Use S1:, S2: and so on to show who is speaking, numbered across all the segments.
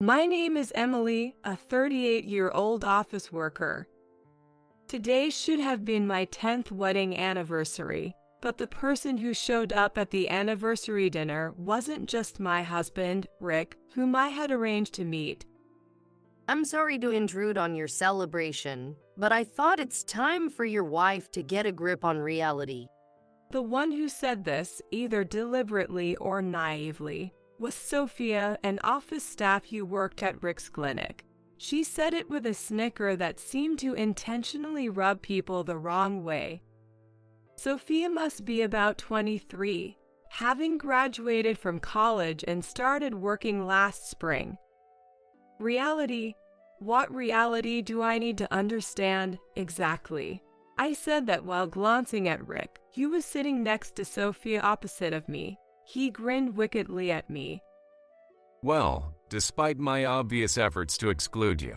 S1: My name is Emily, a 38-year-old office worker. Today should have been my 10th wedding anniversary, but the person who showed up at the anniversary dinner wasn't just my husband, Rick, whom I had arranged to meet.
S2: I'm sorry to intrude on your celebration, but I thought it's time for your wife to get a grip on reality.
S1: The one who said this, either deliberately or naively, was Sophia, an office staff who worked at Rick's clinic. She said it with a snicker that seemed to intentionally rub people the wrong way. Sophia must be about 23, having graduated from college and started working last spring. Reality? What reality do I need to understand exactly? I said that while glancing at Rick, who was sitting next to Sophia opposite of me. He grinned wickedly at me.
S3: Well, despite my obvious efforts to exclude you,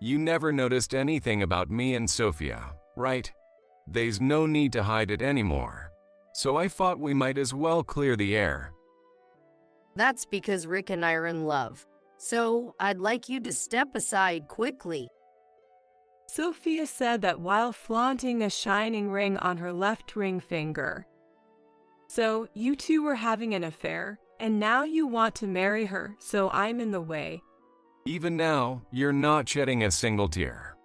S3: you never noticed anything about me and Sophia, right? There's no need to hide it anymore. So I thought we might as well clear the air.
S2: That's because Rick and I are in love. So I'd like you to step aside quickly.
S1: Sophia said that while flaunting a shining ring on her left ring finger. So, you two were having an affair, and now you want to marry her, so I'm in the way.
S3: Even now, you're not shedding a single tear.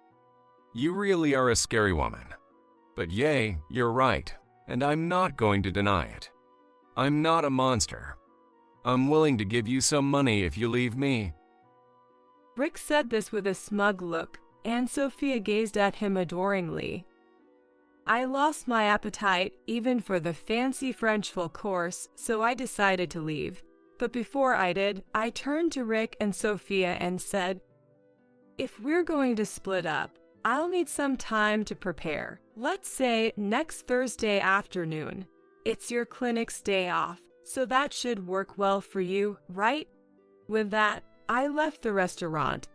S3: You really are a scary woman. But yay, you're right, and I'm not going to deny it. I'm not a monster. I'm willing to give you some money if you leave me.
S1: Rick said this with a smug look, and Sophia gazed at him adoringly. I lost my appetite, even for the fancy French full course, so I decided to leave. But before I did, I turned to Rick and Sophia and said, if we're going to split up, I'll need some time to prepare. Let's say next Thursday afternoon. It's your clinic's day off, so that should work well for you, right? With that, I left the restaurant.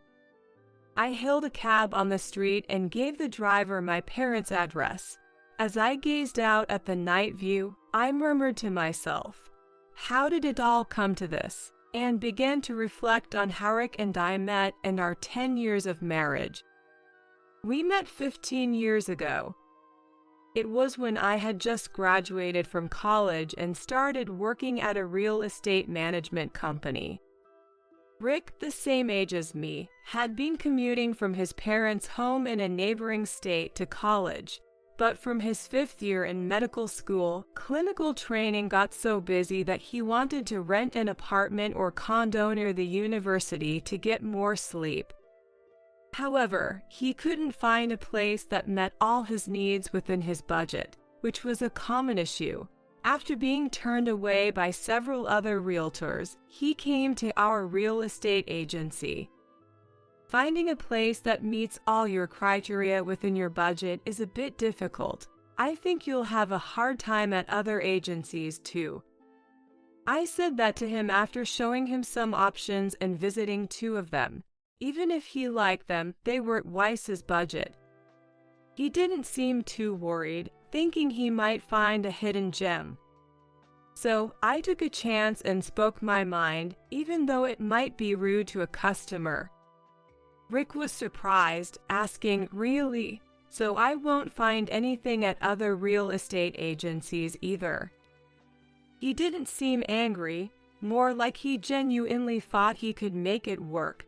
S1: I hailed a cab on the street and gave the driver my parents' address. As I gazed out at the night view, I murmured to myself, how did it all come to this? And began to reflect on how Rick and I met and our 10 years of marriage. We met 15 years ago. It was when I had just graduated from college and started working at a real estate management company. Rick, the same age as me, had been commuting from his parents' home in a neighboring state to college. But from his 5th year in medical school, clinical training got so busy that he wanted to rent an apartment or condo near the university to get more sleep. However, he couldn't find a place that met all his needs within his budget, which was a common issue. After being turned away by several other realtors, he came to our real estate agency. Finding a place that meets all your criteria within your budget is a bit difficult. I think you'll have a hard time at other agencies too. I said that to him after showing him some options and visiting 2 of them. Even if he liked them, they were Weiss's budget. He didn't seem too worried, thinking he might find a hidden gem. So I took a chance and spoke my mind, even though it might be rude to a customer. Rick was surprised, asking, really? So I won't find anything at other real estate agencies either. He didn't seem angry, more like he genuinely thought he could make it work.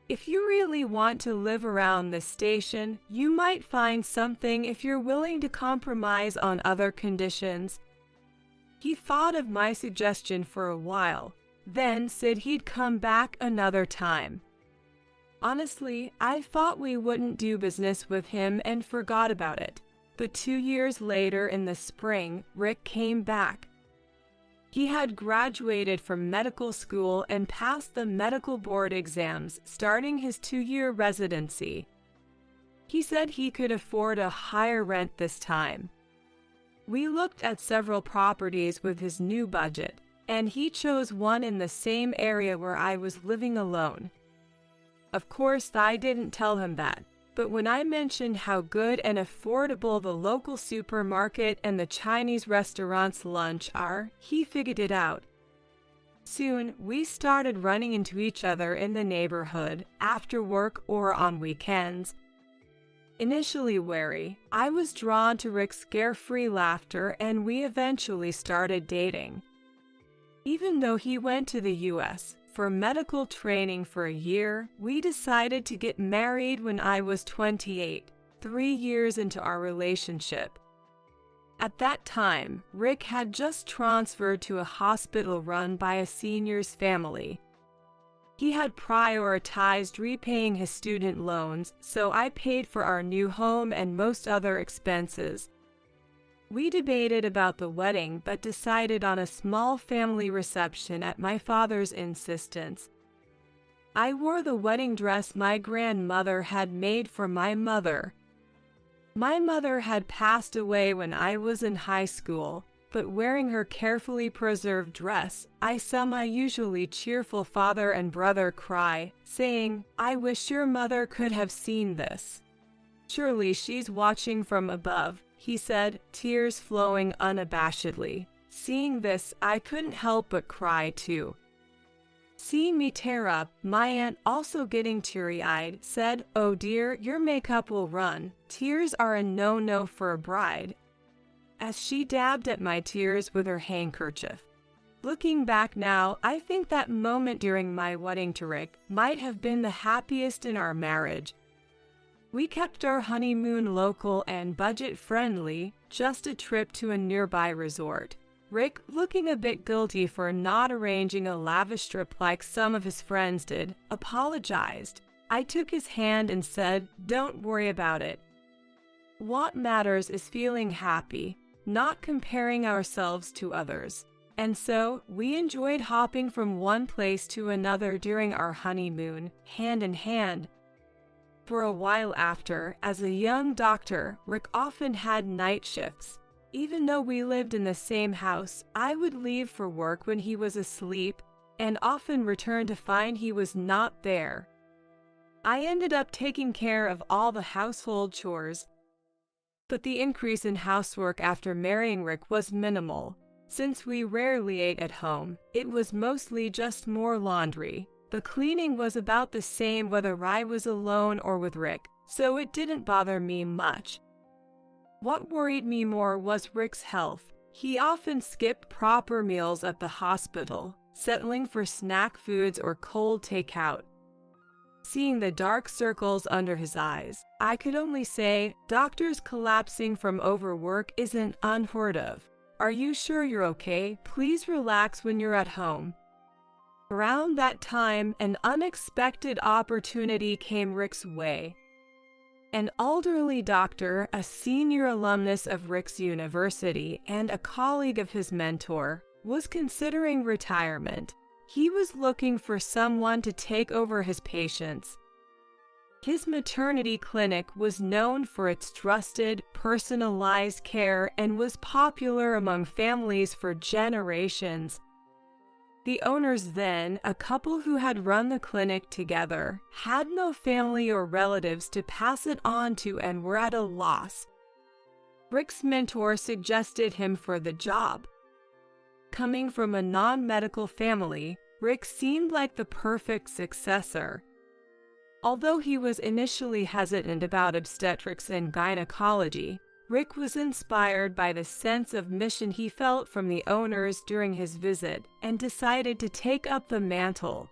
S1: If you really want to live around this station, you might find something if you're willing to compromise on other conditions. He thought of my suggestion for a while, then said he'd come back another time. Honestly, I thought we wouldn't do business with him and forgot about it. But 2 years later in the spring, Rick came back. He had graduated from medical school and passed the medical board exams, starting his 2-year residency. He said he could afford a higher rent this time. We looked at several properties with his new budget, and he chose one in the same area where I was living alone. Of course, I didn't tell him that, but when I mentioned how good and affordable the local supermarket and the Chinese restaurant's lunch are, he figured it out. Soon, we started running into each other in the neighborhood, after work or on weekends. Initially wary, I was drawn to Rick's carefree laughter and we eventually started dating. Even though he went to the US for medical training for a year, we decided to get married when I was 28, 3 years into our relationship. At that time, Rick had just transferred to a hospital run by a senior's family. He had prioritized repaying his student loans, so I paid for our new home and most other expenses. We debated about the wedding but decided on a small family reception at my father's insistence. I wore the wedding dress my grandmother had made for my mother. My mother had passed away when I was in high school, but wearing her carefully preserved dress, I saw my usually cheerful father and brother cry, saying, "I wish your mother could have seen this. Surely she's watching from above," he said, tears flowing unabashedly. Seeing this, I couldn't help but cry too. Seeing me tear up, my aunt, also getting teary-eyed, said, "Oh dear, your makeup will run. Tears are a no-no for a bride," as she dabbed at my tears with her handkerchief. Looking back now, I think that moment during my wedding to Rick might have been the happiest in our marriage. We kept our honeymoon local and budget-friendly, just a trip to a nearby resort. Rick, looking a bit guilty for not arranging a lavish trip like some of his friends did, apologized. I took his hand and said, "Don't worry about it. What matters is feeling happy, not comparing ourselves to others." And so, we enjoyed hopping from one place to another during our honeymoon, hand in hand. For a while after, as a young doctor, Rick often had night shifts. Even though we lived in the same house, I would leave for work when he was asleep, and often return to find he was not there. I ended up taking care of all the household chores. But the increase in housework after marrying Rick was minimal. Since we rarely ate at home, it was mostly just more laundry. The cleaning was about the same whether I was alone or with Rick, so it didn't bother me much. What worried me more was Rick's health. He often skipped proper meals at the hospital, settling for snack foods or cold takeout. Seeing the dark circles under his eyes, I could only say, "Doctors collapsing from overwork isn't unheard of. Are you sure you're okay? Please relax when you're at home." Around that time, an unexpected opportunity came Rick's way. An elderly doctor, a senior alumnus of Rick's university and a colleague of his mentor, was considering retirement. He was looking for someone to take over his patients. His maternity clinic was known for its trusted, personalized care and was popular among families for generations. The owners then, a couple who had run the clinic together, had no family or relatives to pass it on to and were at a loss. Rick's mentor suggested him for the job. Coming from a non-medical family, Rick seemed like the perfect successor. Although he was initially hesitant about obstetrics and gynecology, Rick was inspired by the sense of mission he felt from the owners during his visit and decided to take up the mantle.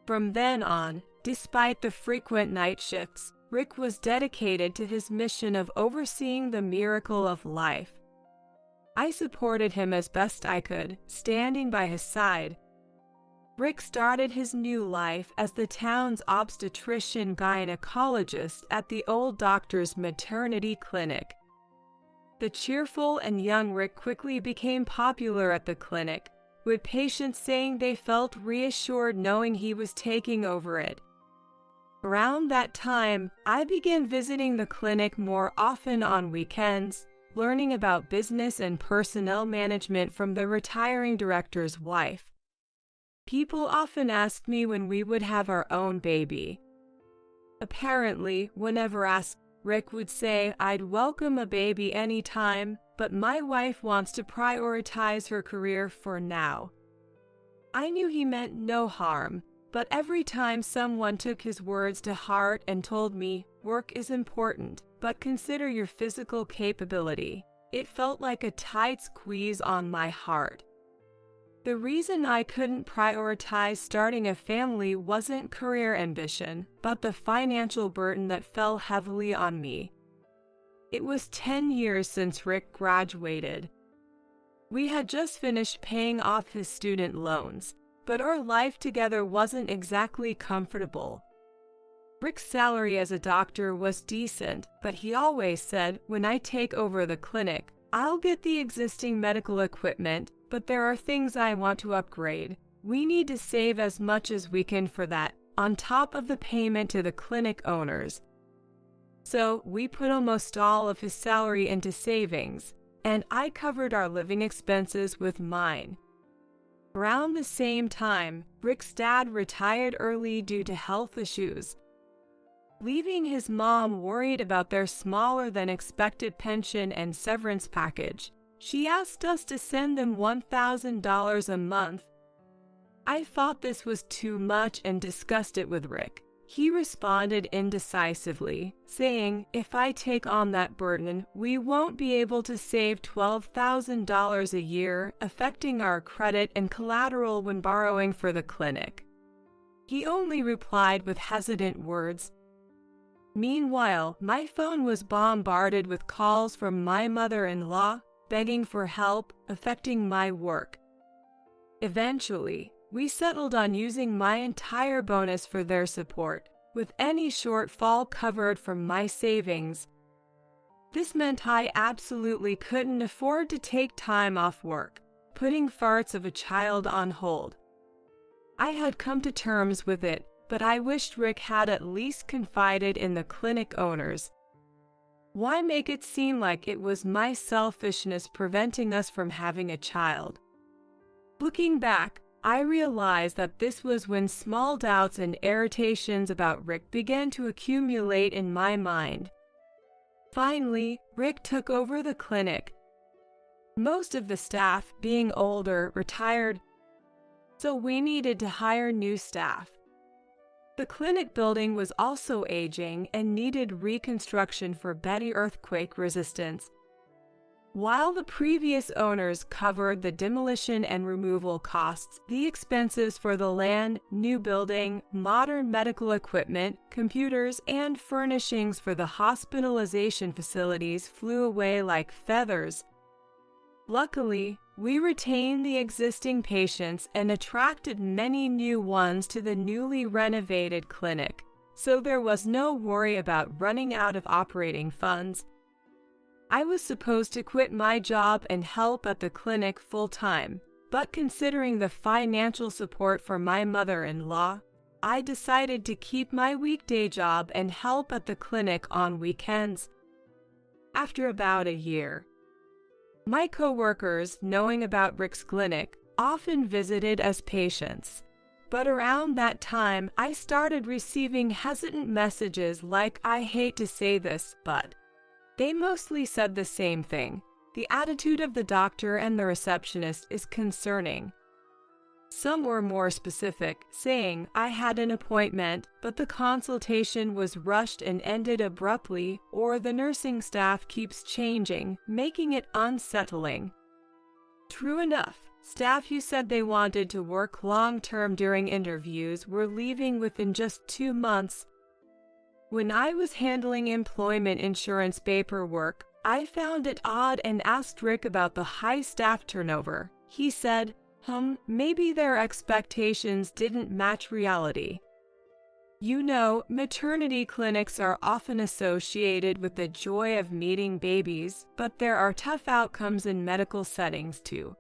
S1: From then on, despite the frequent night shifts, Rick was dedicated to his mission of overseeing the miracle of life. I supported him as best I could, standing by his side. Rick started his new life as the town's obstetrician gynecologist at the old doctor's maternity clinic. The cheerful and young Rick quickly became popular at the clinic, with patients saying they felt reassured knowing he was taking over it. Around that time, I began visiting the clinic more often on weekends, learning about business and personnel management from the retiring director's wife. People often asked me when we would have our own baby. Apparently, whenever asked, Rick would say, "I'd welcome a baby anytime, but my wife wants to prioritize her career for now." I knew he meant no harm, but every time someone took his words to heart and told me, work is important, but consider your physical capability, it felt like a tight squeeze on my heart. The reason I couldn't prioritize starting a family wasn't career ambition, but the financial burden that fell heavily on me. It was 10 years since Rick graduated. We had just finished paying off his student loans, but our life together wasn't exactly comfortable. Rick's salary as a doctor was decent, but he always said, when I take over the clinic, I'll get the existing medical equipment, but there are things I want to upgrade. We need to save as much as we can for that, on top of the payment to the clinic owners. So we put almost all of his salary into savings, and I covered our living expenses with mine. Around the same time, Rick's dad retired early due to health issues, leaving his mom worried about their smaller-than-expected pension and severance package. She asked us to send them $1,000 a month. I thought this was too much and discussed it with Rick. He responded indecisively, saying, if I take on that burden, we won't be able to save $12,000 a year, affecting our credit and collateral when borrowing for the clinic. He only replied with hesitant words. Meanwhile, my phone was bombarded with calls from my mother-in-law, begging for help, affecting my work. Eventually, we settled on using my entire bonus for their support, with any shortfall covered from my savings. This meant I absolutely couldn't afford to take time off work, putting farts of a child on hold. I had come to terms with it, but I wished Rick had at least confided in the clinic owners. Why make it seem like it was my selfishness preventing us from having a child? Looking back, I realized that this was when small doubts and irritations about Rick began to accumulate in my mind. Finally, Rick took over the clinic. Most of the staff, being older, retired, so we needed to hire new staff. The clinic building was also aging and needed reconstruction for better earthquake resistance. While the previous owners covered the demolition and removal costs, the expenses for the land, new building, modern medical equipment, computers, and furnishings for the hospitalization facilities flew away like feathers. Luckily, we retained the existing patients and attracted many new ones to the newly renovated clinic, so there was no worry about running out of operating funds. I was supposed to quit my job and help at the clinic full-time, but considering the financial support for my mother-in-law, I decided to keep my weekday job and help at the clinic on weekends. After about a year, my coworkers, knowing about Rick's clinic, often visited as patients. But around that time, I started receiving hesitant messages like, I hate to say this, but... They mostly said the same thing. The attitude of the doctor and the receptionist is concerning. Some were more specific, saying, I had an appointment, but the consultation was rushed and ended abruptly, or the nursing staff keeps changing, making it unsettling. True enough, staff who said they wanted to work long-term during interviews were leaving within just 2 months. When I was handling employment insurance paperwork, I found it odd and asked Rick about the high staff turnover. He said, maybe their expectations didn't match reality. You know, maternity clinics are often associated with the joy of meeting babies, but there are tough outcomes in medical settings too.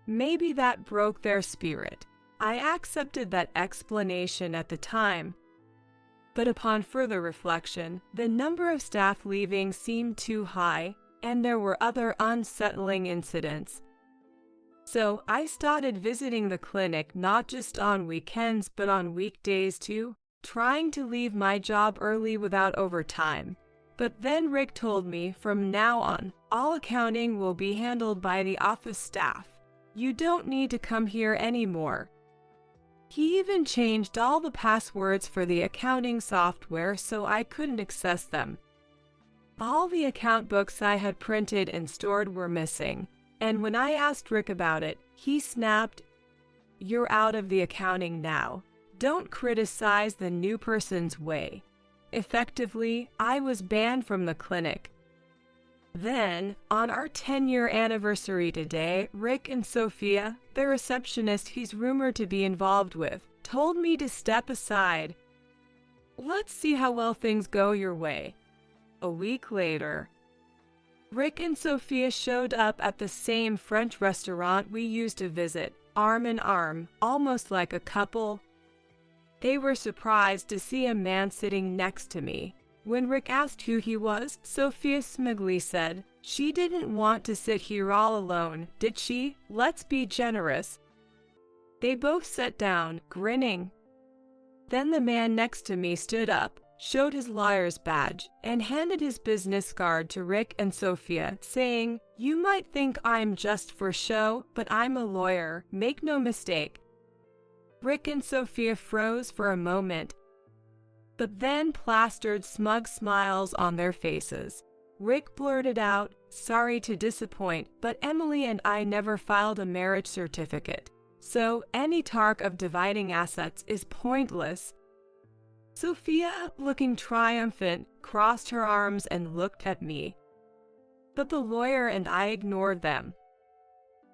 S1: Maybe that broke their spirit. I accepted that explanation at the time. But upon further reflection, the number of staff leaving seemed too high, and there were other unsettling incidents. So I started visiting the clinic not just on weekends but on weekdays too, trying to leave my job early without overtime. But then Rick told me from now on, all accounting will be handled by the office staff. You don't need to come here anymore. He even changed all the passwords for the accounting software so I couldn't access them. All the account books I had printed and stored were missing, and when I asked Rick about it, he snapped, "You're out of the accounting now. Don't criticize the new person's way." Effectively, I was banned from the clinic. Then, on our 10-year anniversary today, Rick and Sophia, the receptionist he's rumored to be involved with, told me to step aside. Let's see how well things go your way. A week later, Rick and Sophia showed up at the same French restaurant we used to visit, arm in arm, almost like a couple. They were surprised to see a man sitting next to me. When Rick asked who he was, Sophia smugly said, "She didn't want to sit here all alone, did she? Let's be generous." They both sat down, grinning. Then the man next to me stood up, showed his lawyer's badge, and handed his business card to Rick and Sophia, saying, "You might think I'm just for show, but I'm a lawyer, make no mistake." Rick and Sophia froze for a moment, but then plastered smug smiles on their faces. Rick blurted out, "Sorry to disappoint, but Emily and I never filed a marriage certificate, so any talk of dividing assets is pointless." Sophia, looking triumphant, crossed her arms and looked at me. But the lawyer and I ignored them.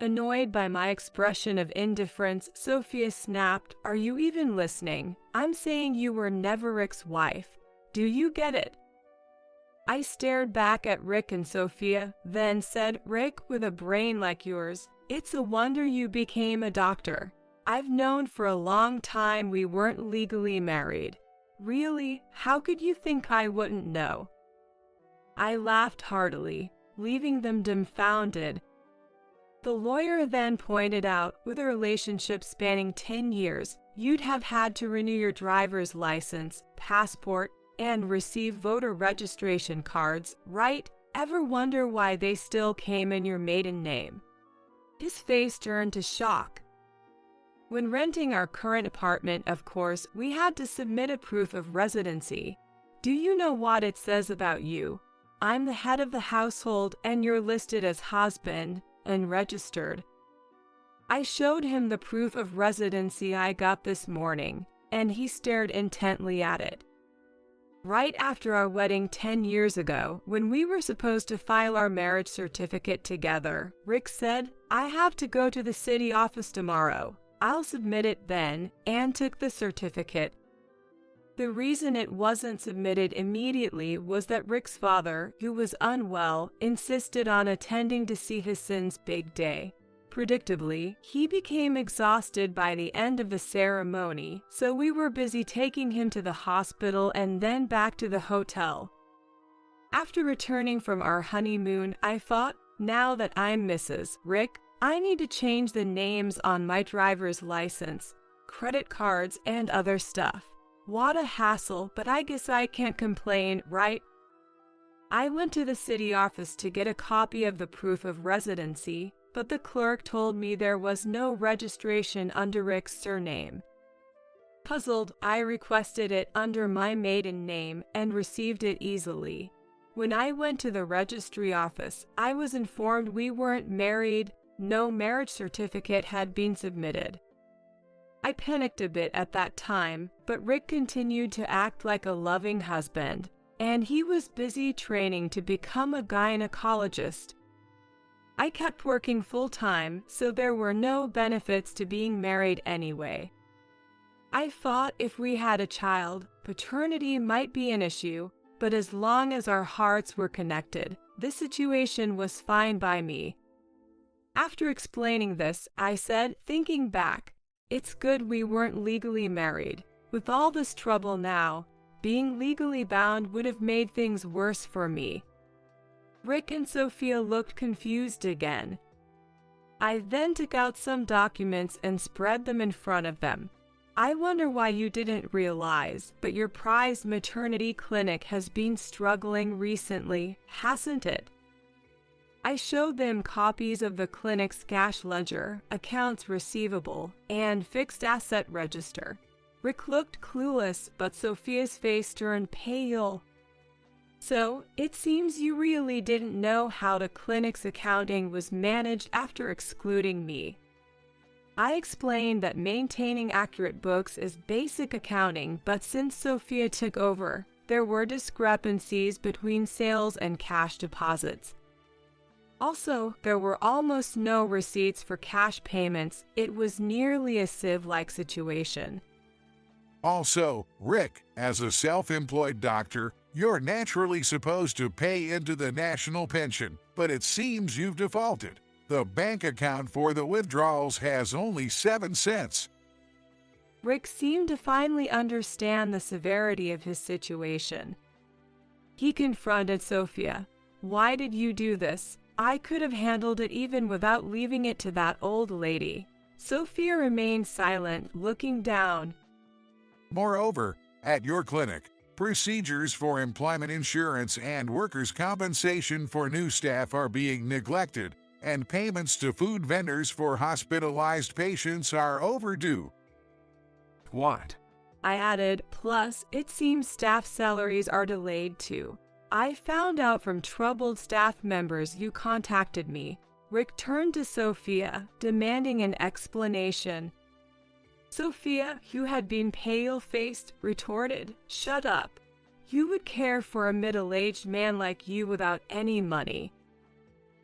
S1: Annoyed by my expression of indifference, Sophia snapped, "Are you even listening? I'm saying you were never Rick's wife. Do you get it?" I stared back at Rick and Sophia, then said, "Rick, with a brain like yours, it's a wonder you became a doctor. I've known for a long time we weren't legally married. Really, how could you think I wouldn't know?" I laughed heartily, leaving them dumbfounded. The lawyer then pointed out, with a relationship spanning 10 years, you'd have had to renew your driver's license, passport, and receive voter registration cards, right? Ever wonder why they still came in your maiden name? His face turned to shock. When renting our current apartment, of course, we had to submit a proof of residency. Do you know what it says about you? I'm the head of the household and you're listed as husband, unregistered. I showed him the proof of residency I got this morning, and he stared intently at it. Right after our wedding 10 years ago, when we were supposed to file our marriage certificate together, Rick said, "I have to go to the city office tomorrow. I'll submit it then," and took the certificate. The reason it wasn't submitted immediately was that Rick's father, who was unwell, insisted on attending to see his son's big day. Predictably, he became exhausted by the end of the ceremony, so we were busy taking him to the hospital and then back to the hotel. After returning from our honeymoon, I thought, now that I'm Mrs. Rick, I need to change the names on my driver's license, credit cards, and other stuff. What a hassle, but I guess I can't complain, right? I went to the city office to get a copy of the proof of residency, but the clerk told me there was no registration under Rick's surname. Puzzled, I requested it under my maiden name and received it easily. When I went to the registry office, I was informed we weren't married, no marriage certificate had been submitted. I panicked a bit at that time, but Rick continued to act like a loving husband, and he was busy training to become a gynecologist. I kept working full-time, so there were no benefits to being married anyway. I thought if we had a child, paternity might be an issue, but as long as our hearts were connected, the situation was fine by me. After explaining this, I said, thinking back, it's good we weren't legally married. With all this trouble now, being legally bound would have made things worse for me. Rick and Sophia looked confused again. I then took out some documents and spread them in front of them. I wonder why you didn't realize, but your prized maternity clinic has been struggling recently, hasn't it? I showed them copies of the clinic's cash ledger, accounts receivable, and fixed asset register. Rick looked clueless, but Sophia's face turned pale. So, it seems you really didn't know how the clinic's accounting was managed after excluding me. I explained that maintaining accurate books is basic accounting, but since Sophia took over, there were discrepancies between sales and cash deposits. Also, there were almost no receipts for cash payments. It was nearly a sieve-like situation.
S4: Also, Rick, as a self-employed doctor, you're naturally supposed to pay into the national pension, but it seems you've defaulted. The bank account for the withdrawals has only 7 cents.
S1: Rick seemed to finally understand the severity of his situation. He confronted Sophia. "Why did you do this? I could have handled it even without leaving it to that old lady." Sophia remained silent, looking down.
S4: Moreover, at your clinic, procedures for employment insurance and workers' compensation for new staff are being neglected, and payments to food vendors for hospitalized patients are overdue.
S3: What?
S1: I added, "Plus, it seems staff salaries are delayed too. I found out from troubled staff members you contacted me." Rick turned to Sophia, demanding an explanation. Sophia, who had been pale-faced, retorted, "Shut up. You would care for a middle-aged man like you without any money."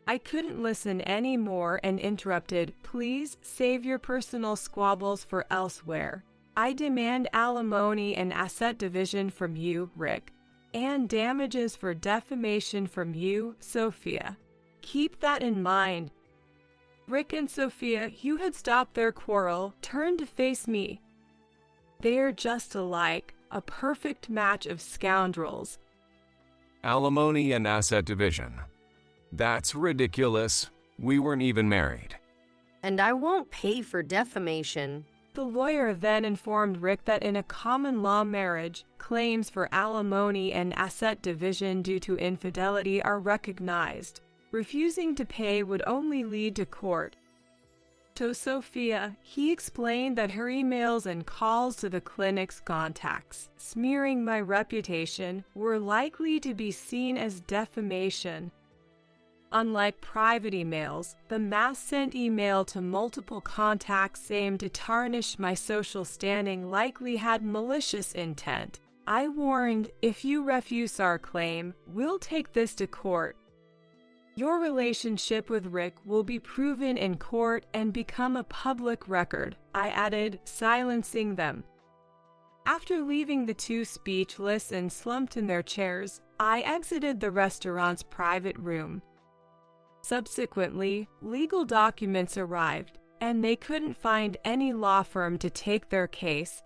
S1: I couldn't listen any more and interrupted, "Please save your personal squabbles for elsewhere. I demand alimony and asset division from you, Rick, and damages for defamation from you, Sophia. Keep that in mind." Rick and Sophia, who had stopped their quarrel, turned to face me. They are just alike, a perfect match of scoundrels.
S3: Alimony and asset division. That's ridiculous. We weren't even married.
S2: And I won't pay for defamation.
S1: The lawyer then informed Rick that in a common law marriage, claims for alimony and asset division due to infidelity are recognized. Refusing to pay would only lead to court. To Sophia, he explained that her emails and calls to the clinic's contacts, smearing my reputation, were likely to be seen as defamation. Unlike private emails, the mass-sent email to multiple contacts aimed to tarnish my social standing likely had malicious intent. I warned, "If you refuse our claim, we'll take this to court. Your relationship with Rick will be proven in court and become a public record," I added, silencing them. After leaving the two speechless and slumped in their chairs, I exited the restaurant's private room. Subsequently, legal documents arrived, and they couldn't find any law firm to take their case.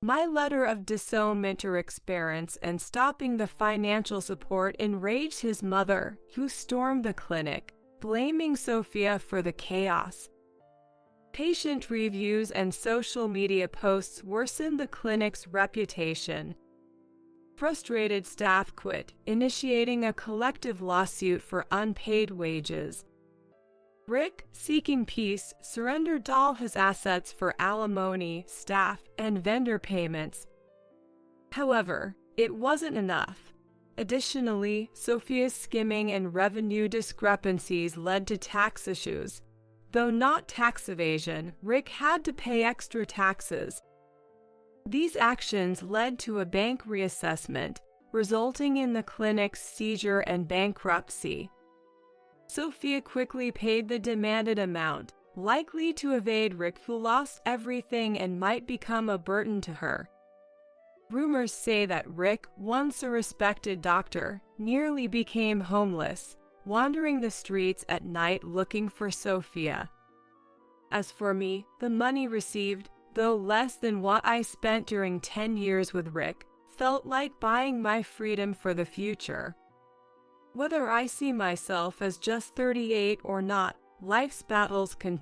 S1: My letter of disownment to Rick's parents and stopping the financial support enraged his mother, who stormed the clinic, blaming Sophia for the chaos. Patient reviews and social media posts worsened the clinic's reputation. Frustrated staff quit, initiating a collective lawsuit for unpaid wages. Rick, seeking peace, surrendered all his assets for alimony, staff, and vendor payments. However, it wasn't enough. Additionally, Sophia's skimming and revenue discrepancies led to tax issues. Though not tax evasion, Rick had to pay extra taxes. These actions led to a bank reassessment, resulting in the clinic's seizure and bankruptcy. Sophia quickly paid the demanded amount, likely to evade Rick, who lost everything and might become a burden to her. Rumors say that Rick, once a respected doctor, nearly became homeless, wandering the streets at night looking for Sophia. As for me, the money received, though less than what I spent during 10 years with Rick, felt like buying my freedom for the future. Whether I see myself as just 38 or not, life's battles continue.